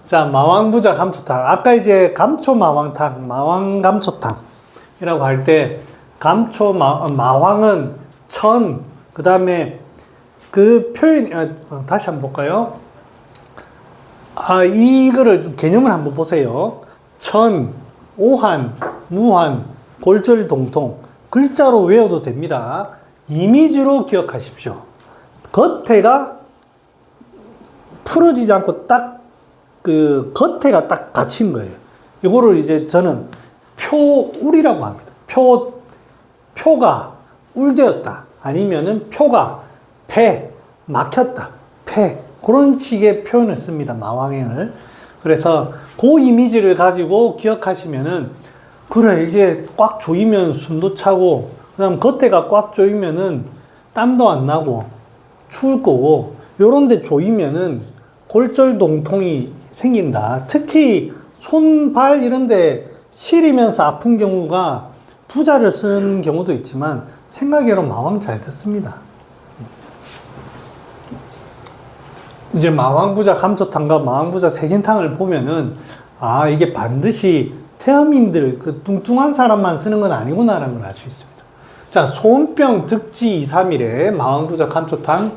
자, 마왕부자 감초탕. 아까 이제 감초 마왕탕, 마왕 감초탕이라고 할 때, 마왕은 천, 그 다음에 그 표현, 다시 한번 볼까요? 이거를 개념을 한번 보세요. 천, 오한, 무한, 골절동통. 글자로 외워도 됩니다. 이미지로 기억하십시오. 겉에가 풀어지지 않고 딱 그 겉에가 딱 갇힌 거예요. 이거를 이제 저는 표울이라고 합니다. 표가 울되었다. 아니면은 표가 막혔다. 그런 식의 표현을 씁니다. 마왕행을. 그래서 그 이미지를 가지고 기억하시면은, 그래, 이게 꽉 조이면 숨도 차고, 그 다음 겉에가 꽉 조이면은 땀도 안 나고, 추울 거고, 요런 데 조이면은 골절동통이 생긴다. 특히 손, 발 이런 데 시리면서 아픈 경우가 부자를 쓰는 경우도 있지만, 생각외로 마왕 잘 듣습니다. 이제 마왕부자 감초탕과 마왕부자 세진탕을 보면은, 이게 반드시 태어민들, 그 뚱뚱한 사람만 쓰는 건 아니구나라는 걸 알 수 있습니다. 자, 소원병 득지 2, 3일에 마왕부자 감초탕,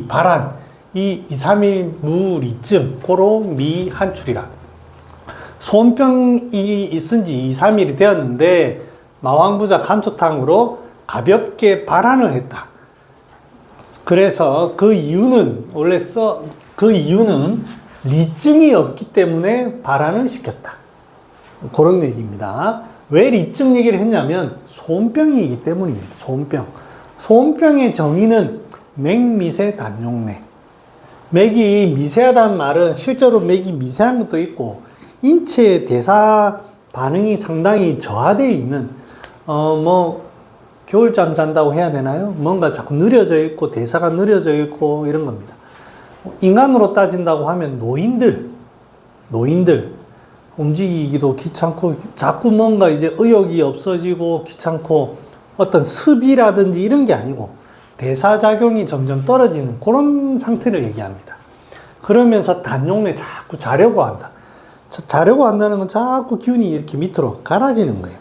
발한, 2, 3일 무리증, 고로 한출이라. 소원병이 있은 지 2, 3일이 되었는데, 마왕부자 감초탕으로 가볍게 발한을 했다. 그래서 그 이유는, 그 이유는 리증이 없기 때문에 발한을 시켰다. 그런 얘기입니다. 왜 리증 얘기를 했냐면, 소원병이기 때문입니다. 소원병. 소원병의 정의는 맥미세 단용맥. 맥이 미세하다는 말은 실제로 맥이 미세한 것도 있고, 인체의 대사 반응이 상당히 저하되어 있는, 겨울잠 잔다고 해야 되나요? 뭔가 자꾸 느려져 있고, 대사가 느려져 있고, 이런 겁니다. 인간으로 따진다고 하면 노인들, 움직이기도 귀찮고, 자꾸 뭔가 이제 의욕이 없어지고, 귀찮고, 어떤 습이라든지 이런 게 아니고, 대사작용이 점점 떨어지는 그런 상태를 얘기합니다. 그러면서 단용맥 자꾸 자려고 한다. 자려고 한다는 건 자꾸 기운이 이렇게 밑으로 갈아지는 거예요.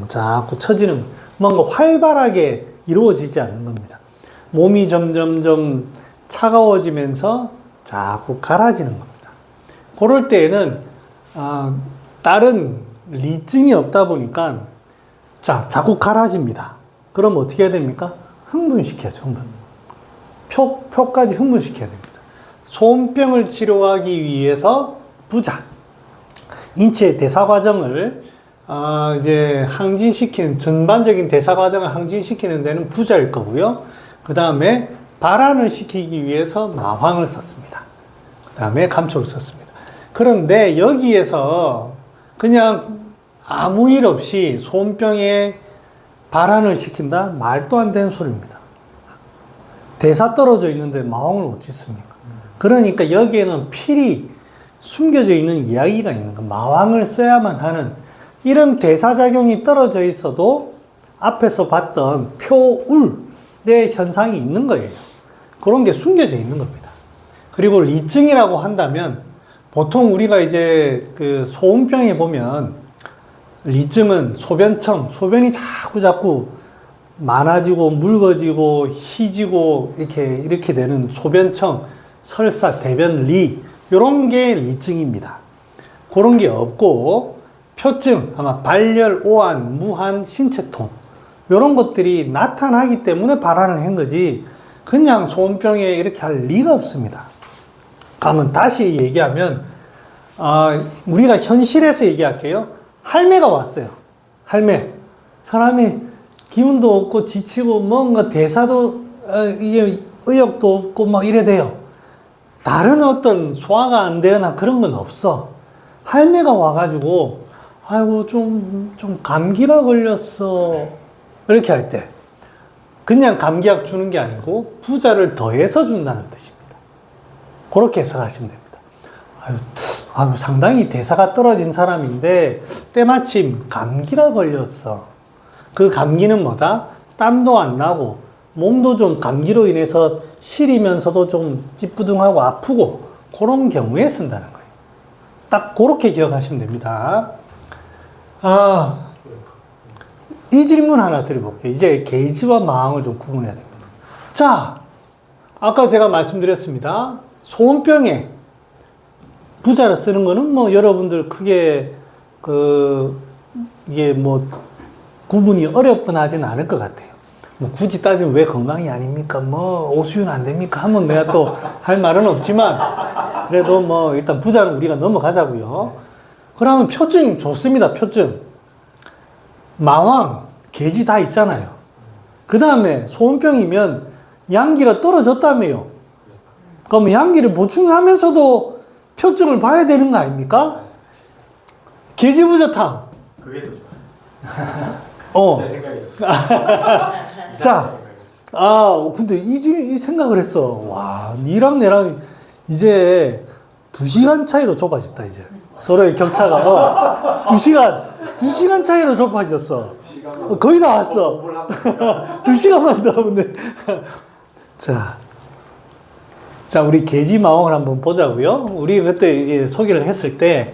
자꾸 처지는, 뭔가 활발하게 이루어지지 않는 겁니다. 몸이 점점점 차가워지면서 자꾸 갈아지는 겁니다. 그럴 때에는, 다른 리증이 없다 보니까, 자꾸 갈아집니다. 그럼 어떻게 해야 됩니까? 흥분시켜야죠, 표까지 흥분시켜야 됩니다. 소원병을 치료하기 위해서 부자. 인체의 대사 과정을, 이제 전반적인 대사 과정을 항진시키는 데는 부자일 거고요. 그 다음에 발한을 시키기 위해서 마황을 썼습니다. 그 다음에 감초를 썼습니다. 그런데 여기에서 그냥 아무 일 없이 소원병에 발한을 시킨다? 말도 안 되는 소리입니다. 대사 떨어져 있는데 마왕을 어찌 씁니까? 그러니까 여기에는 필히 숨겨져 있는 이야기가 있는 거예요. 마왕을 써야만 하는, 이런 대사작용이 떨어져 있어도 앞에서 봤던 표울의 현상이 있는 거예요. 그런 게 숨겨져 있는 겁니다. 그리고 리증이라고 한다면, 보통 우리가 이제 그 소음병에 보면, 리증은 소변이 자꾸 많아지고 묽어지고 희지고 이렇게 되는 소변청, 설사, 대변리, 이런 게 리증입니다. 그런 게 없고, 표증, 아마 발열, 오한, 무한, 신체통, 이런 것들이 나타나기 때문에 발한을 한 거지, 그냥 소원병에 이렇게 할 리가 없습니다. 그러면 다시 얘기하면, 우리가 현실에서 얘기할게요. 할매가 왔어요. 사람이 기운도 없고 지치고 뭔가 대사도, 이게 의욕도 없고 막 이래 돼요. 다른 어떤 소화가 안 되거나 그런 건 없어. 할매가 와가지고, 아이고, 좀 감기가 걸렸어. 이렇게 할 때, 그냥 감기약 주는 게 아니고, 부자를 더해서 준다는 뜻입니다. 그렇게 해석하시면 됩니다. 상당히 대사가 떨어진 사람인데, 때마침 감기가 걸렸어. 그 감기는 뭐다? 땀도 안 나고, 몸도 좀 감기로 인해서 시리면서도 좀 찌뿌둥하고 아프고, 그런 경우에 쓴다는 거예요. 딱 그렇게 기억하시면 됩니다. 이 질문 하나 드려볼게요. 이제 게이지와 마왕을 좀 구분해야 됩니다. 자, 아까 제가 말씀드렸습니다. 소원병에 부자를 쓰는 거는 뭐 여러분들 크게 이게 뭐 구분이 어렵거나 하진 않을 것 같아요. 뭐 굳이 따지면 왜 건강이 아닙니까? 뭐 오수윤 안 됩니까? 하면 내가 또 할 말은 없지만 그래도 뭐 일단 부자는 우리가 넘어가자고요. 그러면 표증 좋습니다. 표증. 마왕, 계지 다 있잖아요. 그 다음에 소원병이면 양기가 떨어졌다며요. 그러면 양기를 보충하면서도 표증을 봐야 되는 거 아닙니까? 계지부자탕. 그게 더 좋아요. 제 생각이에요. 자, 근데 이 생각을 했어. 와, 니랑 내랑 이제 2시간 차이로 좁아졌다, 이제. 서로의 격차가. 2시간 차이로 좁아졌어. 거의 나왔어. 2시간만 더 하면 돼. 자, 우리 계지마왕을 한번 보자고요. 우리 그때 이제 소개를 했을 때,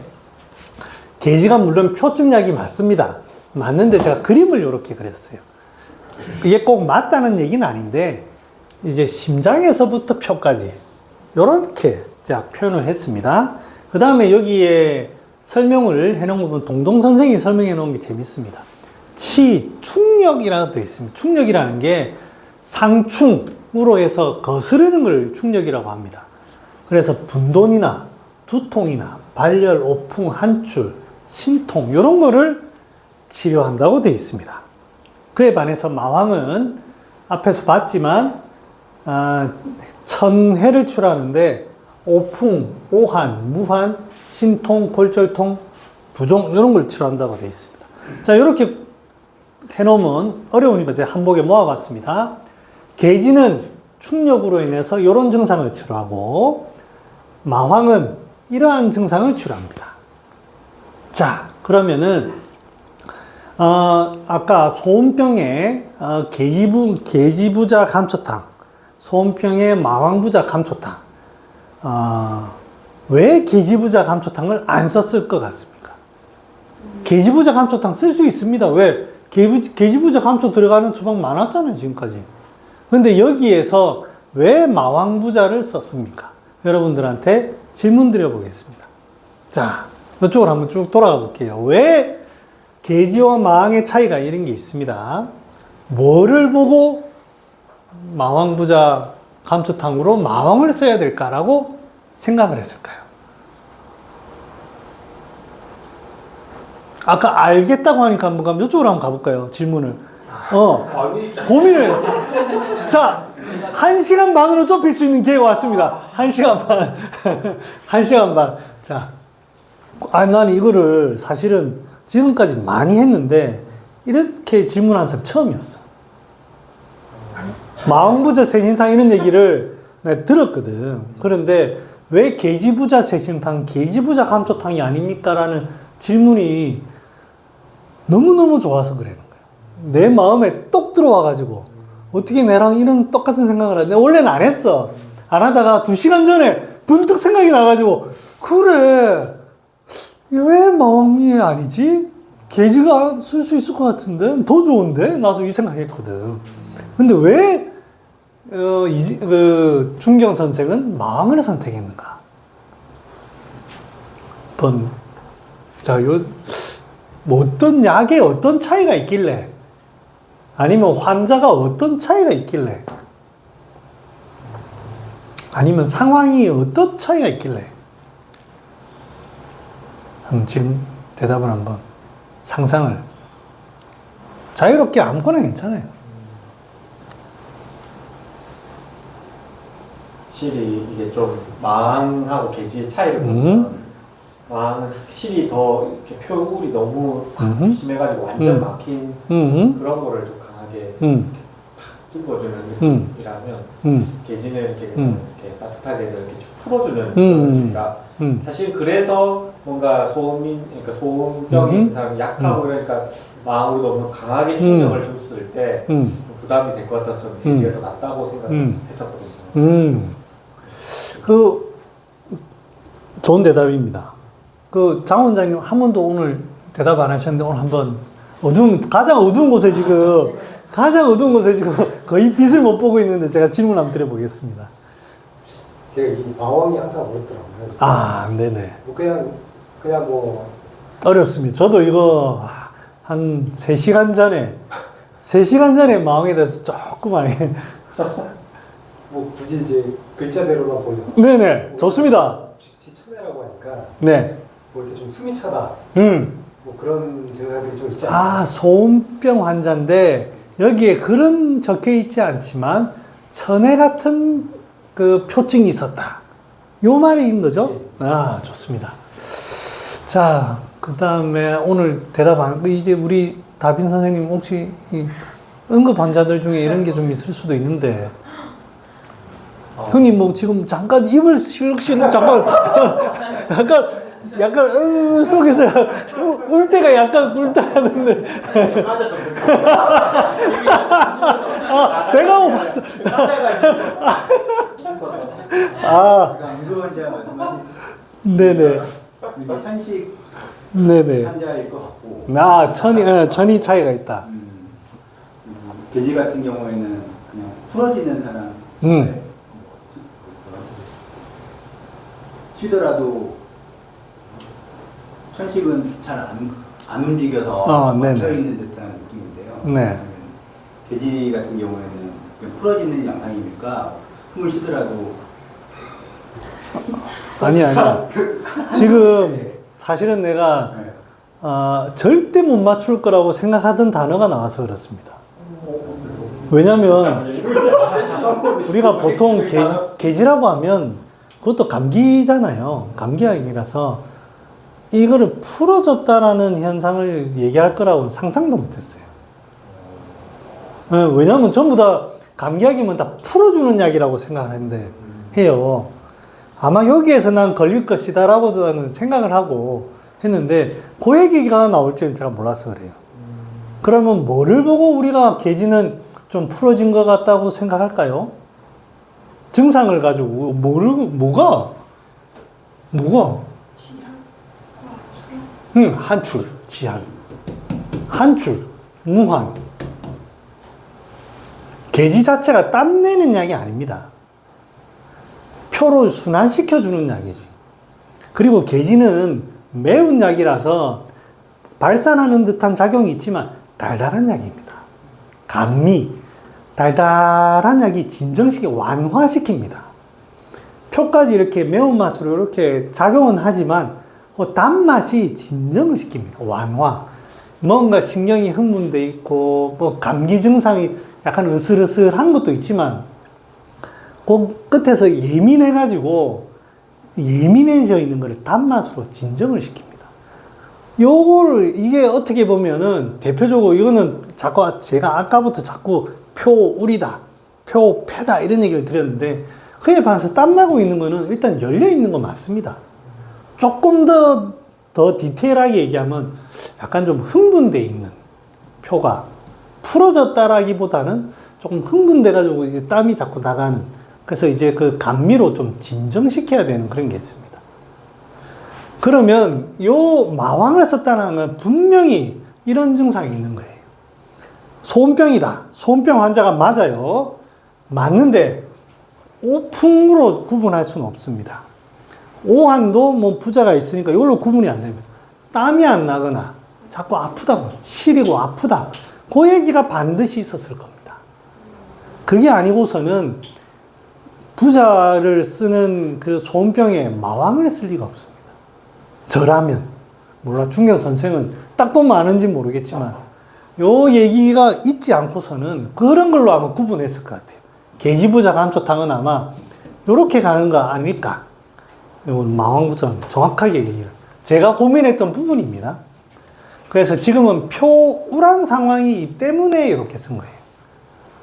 계지가 물론 표증약이 맞습니다. 맞는데 제가 그림을 이렇게 그렸어요. 이게 꼭 맞다는 얘기는 아닌데, 이제 심장에서부터 표까지, 요렇게 자, 표현을 했습니다. 그 다음에 여기에 설명을 해놓은 부분, 동동 선생이 설명해 놓은 게 재밌습니다. 충력이라고 되어 있습니다. 충력이라는 게 상충으로 해서 거스르는 걸 충력이라고 합니다. 그래서 분돈이나 두통이나 발열, 오풍, 한출, 신통 이런 거를 치료한다고 되어 있습니다. 그에 반해서 마왕은 앞에서 봤지만 천해를 치료하는데 오풍, 오한, 무한, 신통, 골절통, 부종 이런 걸 치료한다고 되어 있습니다. 자, 이렇게 해놓으면 어려우니까 제가 한복에 모아봤습니다. 계지는 충력으로 인해서 이런 증상을 치료하고 마황은 이러한 증상을 치료합니다. 자, 그러면은 아까 소음병에 계지부자 감초탕, 소음병에 마왕부자 감초탕, 왜 계지부자 감초탕을 안 썼을 것 같습니까? 계지부자 감초탕 쓸 수 있습니다. 왜? 계지부자 감초 들어가는 처방 많았잖아요, 지금까지. 근데 여기에서 왜 마왕부자를 썼습니까? 여러분들한테 질문 드려보겠습니다. 자, 이쪽으로 한번 쭉 돌아가 볼게요. 왜 계지와 마왕의 차이가 이런 게 있습니다. 뭐를 보고 마왕부자 감초탕으로 마왕을 써야 될까라고 생각을 했을까요? 아까 알겠다고 하니까 한번 이쪽으로 한번 가볼까요? 질문을. 고민을. 자, 1시간 반으로 좁힐 수 있는 기회가 왔습니다. 1시간 반. 1시간 반. 자, 난 이거를 사실은 지금까지 많이 했는데, 이렇게 질문한 사람 처음이었어. 마왕부자 세신탕 이런 얘기를 내가 들었거든. 그런데 왜 계지부자 세신탕, 계지부자 감초탕이 아닙니까? 라는 질문이 너무너무 좋아서 그러는 거예요. 내 마음에 똑 들어와가지고 어떻게 나랑 이런 똑같은 생각을 하지? 원래는 안 했어. 안 하다가 2시간 전에 문득 생각이 나가지고 그래 왜 마음이 아니지? 계지가 쓸 수 있을 것 같은데 더 좋은데? 나도 이 생각했거든. 근데 왜 중경 선생은 마왕을 선택했는가? 뭐 어떤 약에 어떤 차이가 있길래, 아니면 환자가 어떤 차이가 있길래, 아니면 상황이 어떤 차이가 있길래, 지금 대답을 한번 상상을 자유롭게 아무거나 괜찮아요. 확실히 이게 좀 마왕하고 계지의 차이를 보면 마왕은 확실히 더 이렇게 표울이 너무 심해가지고 완전 막힌 그런 거를 좀 강하게 이렇게 뚫어주는 느낌이라면 계지는 이렇게 따뜻하게 이렇게 풀어주는 느낌이라 사실 그래서 뭔가 그러니까 소음병인 사람이 약하고 그러니까 마음으로 너무 강하게 충격을 줬을 때 부담이 될 것 같아서 계지가 더 낫다고 생각했었거든요. 좋은 대답입니다. 그 장 원장님 한 번도 오늘 대답 안 하셨는데 오늘 한번 가장 어두운 곳에 지금 거의 빛을 못 보고 있는데 제가 질문 한번 드려보겠습니다. 제가 이 마왕이 항상 어렵더라고요. 아, 네네. 뭐 그냥 뭐 어렵습니다. 저도 이거 한 3시간 전에 마왕에 대해서 조금 알게. 뭐 굳이 이제 글자대로만 보면 네네. 좋습니다. 지천해라고 하니까 네. 뭐 이렇게 좀 숨이 차다. 뭐 그런 증상들이 좀 있지 않나요? 아, 소음병 환자인데 여기에 글은 적혀 있지 않지만 천해 같은 그 표증이 있었다. 요 말인 거죠? 아, 좋습니다. 자, 그 다음에 오늘 대답하는 거 이제 우리 다빈 선생님 혹시 이 응급 환자들 중에 이런 게 좀 있을 수도 있는데 형님 뭐 지금 잠깐 입을 실룩실룩 잠깐 약간 속에서 울 때가 약간 꿀다하는데 아 배가 고팠어. 아 응급 환자 말씀하신 네네 현식 네네 환자일 것 같고 아 천이 차이가 있다. 돼지 같은 경우에는 그냥 풀어지는 사람 쉬더라도 천식은 잘 안 움직여서 네네. 막혀있는 듯한 느낌인데요. 네. 돼지 같은 경우에는 그냥 풀어지는 양상이니까 숨을 쉬더라도 아니야. 지금 사실은 내가 절대 못 맞출 거라고 생각하던 단어가 나와서 그렇습니다. 왜냐면 우리가 보통 개지라고 하면 그것도 감기잖아요. 감기약이라서 이거를 풀어줬다라는 현상을 얘기할 거라고 상상도 못했어요. 왜냐면 전부 다 감기약이면 다 풀어주는 약이라고 생각을 했는데 해요. 아마 여기에서 난 걸릴 것이다라고 저는 생각을 하고 했는데 그 얘기가 나올 줄은 제가 몰라서 그래요. 그러면 뭐를 보고 우리가 개지는 좀 풀어진 것 같다고 생각할까요? 증상을 가지고 뭐가? 한출, 지한, 한출, 무한. 개지 자체가 땀내는 약이 아닙니다. 표를 순환시켜주는 약이지. 그리고 개지는 매운 약이라서 발산하는 듯한 작용이 있지만 달달한 약입니다. 감미, 달달한 약이 진정시켜 완화시킵니다. 표까지 이렇게 매운맛으로 이렇게 작용은 하지만 그 단맛이 진정을 시킵니다. 완화. 뭔가 신경이 흥분돼 있고 뭐 감기 증상이 약간 으슬으슬한 것도 있지만 그 끝에서 예민해져 있는 것을 단맛으로 진정을 시킵니다. 이게 어떻게 보면은 대표적으로 이거는 제가 아까부터 자꾸 표울이다, 표패다 이런 얘기를 드렸는데 그에 반해서 땀나고 있는 거는 일단 열려 있는 거 맞습니다. 조금 더 디테일하게 얘기하면 약간 좀 흥분돼 있는 표가 풀어졌다라기보다는 조금 흥분돼가지고 이제 땀이 자꾸 나가는 그래서 이제 그 감미로 좀 진정시켜야 되는 그런 게 있습니다. 그러면 요 마왕을 썼다는 건 분명히 이런 증상이 있는 거예요. 소음병이다. 소음병 환자가 맞아요. 맞는데 오풍으로 구분할 수는 없습니다. 오한도 뭐 부자가 있으니까 이걸로 구분이 안 됩니다. 땀이 안 나거나 자꾸 아프다고 시리고 아프다. 그 얘기가 반드시 있었을 겁니다. 그게 아니고서는 부자를 쓰는 그 소음병에 마왕을 쓸 리가 없습니다. 저라면 몰라 중경 선생은 딱 보면 아는지 모르겠지만 요 얘기가 있지 않고서는 그런 걸로 아마 구분했을 것 같아요. 계지부자가 한쪽 당은 아마 요렇게 가는 거 아닐까. 마왕부전 정확하게 얘기를 제가 고민했던 부분입니다. 그래서 지금은 표울한 상황이기 때문에 이렇게 쓴 거예요.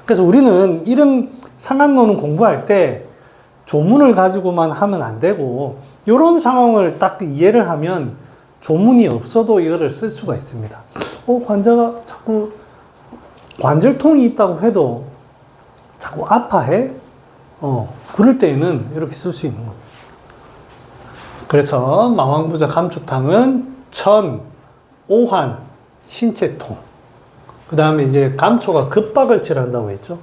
그래서 우리는 이런 상한론은 공부할 때 조문을 가지고만 하면 안 되고 이런 상황을 딱 이해를 하면 조문이 없어도 이거를 쓸 수가 있습니다. 환자가 자꾸 관절통이 있다고 해도 자꾸 아파해? 그럴 때에는 이렇게 쓸 수 있는 겁니다. 그래서 마왕부자 감초탕은 천, 오한, 신체통. 그 다음에 이제 감초가 급박을 칠한다고 했죠.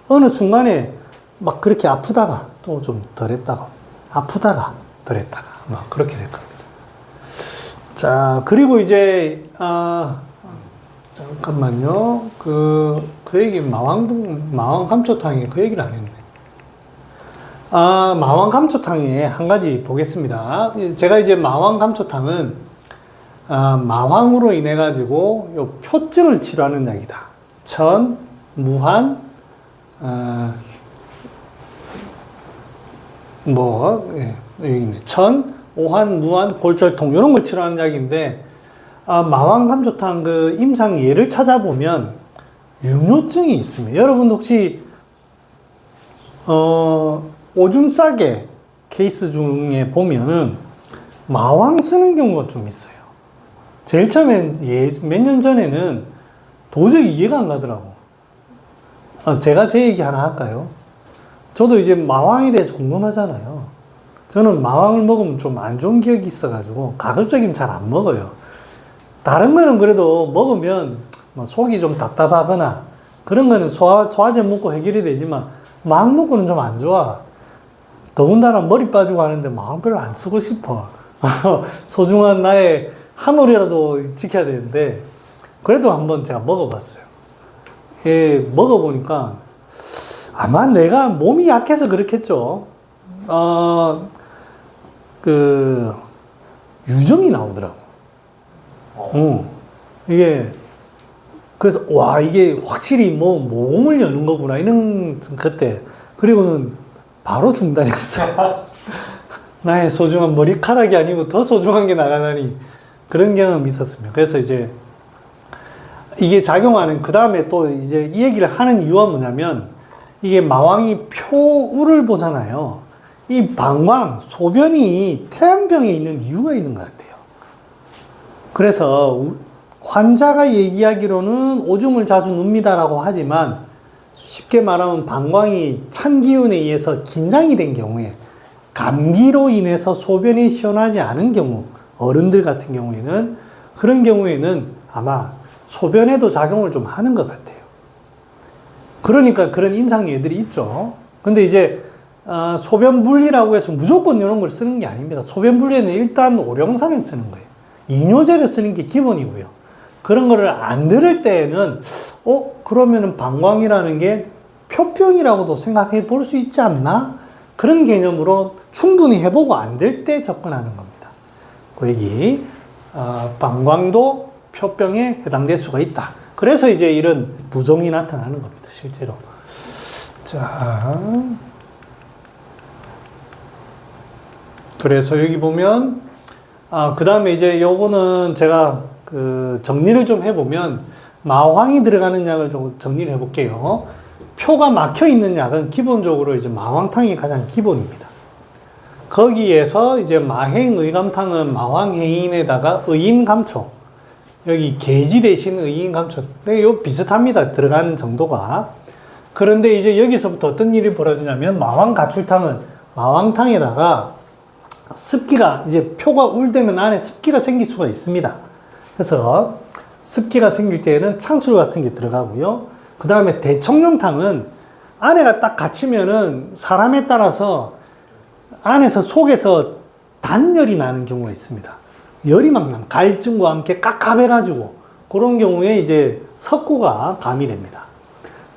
어느 순간에 막 그렇게 아프다가 또 좀 덜했다가 아프다가 덜했다가 막 그렇게 될 겁니다. 자, 그리고 이제 잠깐만요. 그 얘기 마왕 감초탕에 그 얘기를 안 했네. 마왕 감초탕에 한 가지 보겠습니다. 제가 이제 마왕 감초탕은 마왕으로 인해 가지고 요 표증을 치료하는 약이다. 천, 무한, 여기 있네. 천, 오한, 무한, 골절통 이런 걸 치료하는 약인데 마왕 감초탕 그 임상 예를 찾아보면 유뇨증이 있습니다. 여러분 혹시 오줌 싸개 케이스 중에 보면은 마왕 쓰는 경우가 좀 있어요. 제일 처음엔 몇 년 전에는 도저히 이해가 안 가더라고. 제가 제 얘기 하나 할까요? 저도 이제 마왕에 대해서 궁금하잖아요. 저는 마왕을 먹으면 좀 안 좋은 기억이 있어가지고 가급적이면 잘 안 먹어요. 다른 거는 그래도 먹으면 뭐 속이 좀 답답하거나 그런 거는 소화제 먹고 해결이 되지만 마왕 먹고는 좀 안 좋아. 더군다나 머리 빠지고 하는데 마왕 별로 안 쓰고 싶어. 소중한 나의 한 올이라도 지켜야 되는데 그래도 한번 제가 먹어봤어요. 예, 먹어보니까 아마 내가 몸이 약해서 그렇겠죠. 유정이 나오더라고. 이게 그래서 와 이게 확실히 뭐 몸을 여는 거구나 이런 그때 그리고는 바로 중단했어요. 나의 소중한 머리카락이 아니고 더 소중한 게 나가다니 그런 경험이 있었습니다. 그래서 이제 이게 작용하는 그 다음에 또 이제 이 얘기를 하는 이유가 뭐냐면 이게 마왕이 표울을 보잖아요. 이 방광 소변이 태양병에 있는 이유가 있는 것 같아요. 그래서 환자가 얘기하기로는 오줌을 자주 눕니다라고 하지만 쉽게 말하면 방광이 찬 기운에 의해서 긴장이 된 경우에 감기로 인해서 소변이 시원하지 않은 경우 어른들 같은 경우에는 그런 경우에는 아마 소변에도 작용을 좀 하는 것 같아요. 그러니까 그런 임상예들이 있죠. 근데 이제 소변 분리라고 해서 무조건 이런 걸 쓰는 게 아닙니다. 소변 분리에는 일단 오룡산을 쓰는 거예요. 이뇨제를 쓰는 게 기본이고요. 그런 거를 안 들을 때에는 그러면은 방광이라는 게 표병이라고도 생각해 볼 수 있지 않나? 그런 개념으로 충분히 해보고 안 될 때 접근하는 겁니다. 그 얘기 방광도 표병에 해당될 수가 있다. 그래서 이제 이런 부종이 나타나는 겁니다. 실제로. 자, 그래서 여기 보면 그 다음에 이제 요거는 제가 정리를 좀 해보면 마황이 들어가는 약을 좀 정리를 해볼게요. 표가 막혀 있는 약은 기본적으로 이제 마황탕이 가장 기본입니다. 거기에서 이제 마행의감탕은 마황해인에다가 의인감초, 여기 계지 대신 의인감초, 요 비슷합니다. 들어가는 정도가. 그런데 이제 여기서부터 어떤 일이 벌어지냐면 마왕가출탕은 마왕탕에다가 습기가 이제 표가 울되면 안에 습기가 생길 수가 있습니다. 그래서 습기가 생길 때에는 창출 같은 게 들어가고요. 그 다음에 대청룡탕은 안에가 딱 갇히면은 사람에 따라서 안에서 속에서 단열이 나는 경우가 있습니다. 열이 막 나면 갈증과 함께 깝깝해가지고 그런 경우에 이제 석고가 가미됩니다.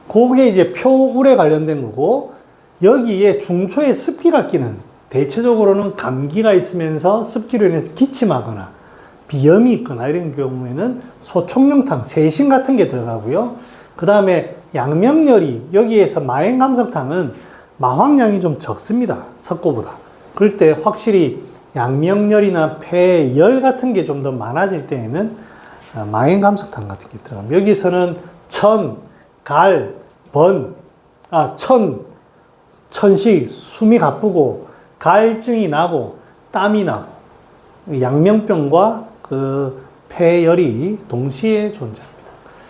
그게 이제 표울에 관련된 거고 여기에 중초에 습기가 끼는 대체적으로는 감기가 있으면서 습기로 인해서 기침하거나 비염이 있거나 이런 경우에는 소총령탕, 세신 같은 게 들어가고요. 그 다음에 양명열이 여기에서 마행감석탕은 마황량이 좀 적습니다. 석고보다. 그럴 때 확실히 양명열이나 폐열 같은 게 좀 더 많아질 때에는 마행감석탕 같은 게 들어갑니다. 여기서는 천, 갈, 천식, 숨이 가쁘고 갈증이 나고 땀이 나고 양명병과 그 폐열이 동시에 존재합니다.